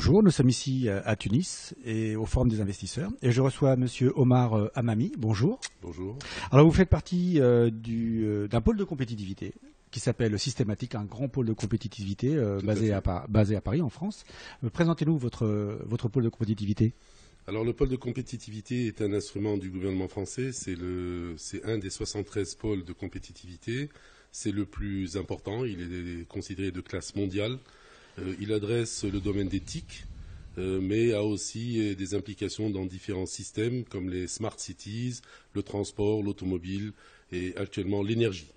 Bonjour, nous sommes ici à Tunis et au Forum des investisseurs et je reçois Monsieur Omar Hamami. Bonjour. Bonjour. Alors vous faites partie d'un pôle de compétitivité qui s'appelle Systématique, un grand pôle de compétitivité basé à Paris en France. Présentez-nous votre pôle de compétitivité. Alors le pôle de compétitivité est un instrument du gouvernement français, c'est un des 73 pôles de compétitivité, c'est le plus important, il est considéré de classe mondiale. Il adresse le domaine des TIC, mais a aussi des implications dans différents systèmes comme les smart cities, le transport, l'automobile et actuellement l'énergie.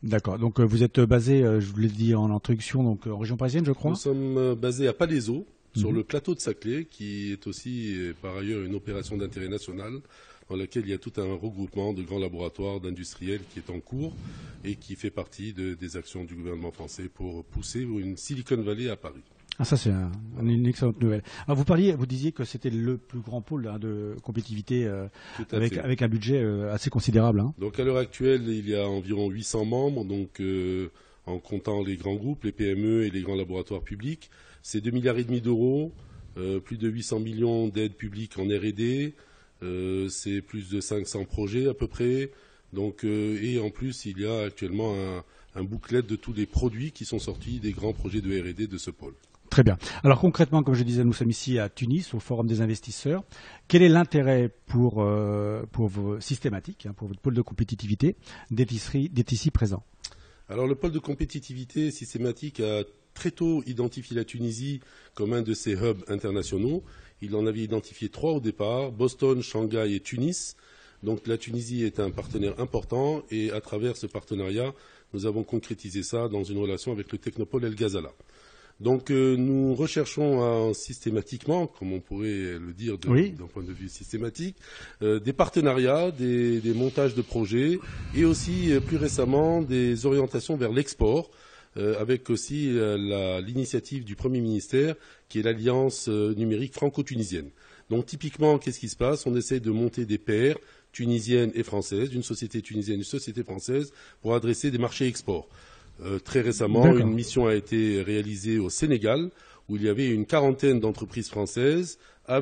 D'accord, donc vous êtes basé, je vous l'ai dit en introduction, donc en région parisienne je crois. Nous sommes basés à Palaiseau, sur le plateau de Saclay, qui est aussi par ailleurs une opération d'intérêt national, dans laquelle il y a tout un regroupement de grands laboratoires d'industriels qui est en cours et qui fait partie des actions du gouvernement français pour pousser une Silicon Valley à Paris. Ah, ça c'est une excellente nouvelle. Alors vous disiez que c'était le plus grand pôle de compétitivité avec un budget assez considérable. Hein. Donc à l'heure actuelle, il y a environ 800 membres, donc en comptant les grands groupes, les PME et les grands laboratoires publics. C'est 2,5 milliards d'euros, plus de 800 millions d'aides publiques en R&D, c'est plus de 500 projets à peu près. Donc, et en plus, il y a actuellement un booklet de tous les produits qui sont sortis des grands projets de R&D de ce pôle. Très bien. Alors concrètement, comme je disais, nous sommes ici à Tunis, au Forum des investisseurs. Quel est l'intérêt pour vos systématiques, pour votre pôle de compétitivité d'être ici présent? Alors le pôle de compétitivité systématique a très tôt identifié la Tunisie comme un de ses hubs internationaux. Il en avait identifié 3 au départ, Boston, Shanghai et Tunis. Donc la Tunisie est un partenaire important et à travers ce partenariat, nous avons concrétisé ça dans une relation avec le technopôle El Ghazala. Donc nous recherchons systématiquement, comme on pourrait le dire d'un point de vue systématique, des partenariats, des montages de projets et aussi plus récemment des orientations vers l'export, avec aussi l'initiative du Premier ministère qui est l'Alliance numérique franco-tunisienne. Donc typiquement, qu'est-ce qui se passe? On essaie de monter des paires tunisiennes et françaises, d'une société tunisienne et d'une société française pour adresser des marchés export. Très récemment, une mission a été réalisée au Sénégal où il y avait une quarantaine d'entreprises françaises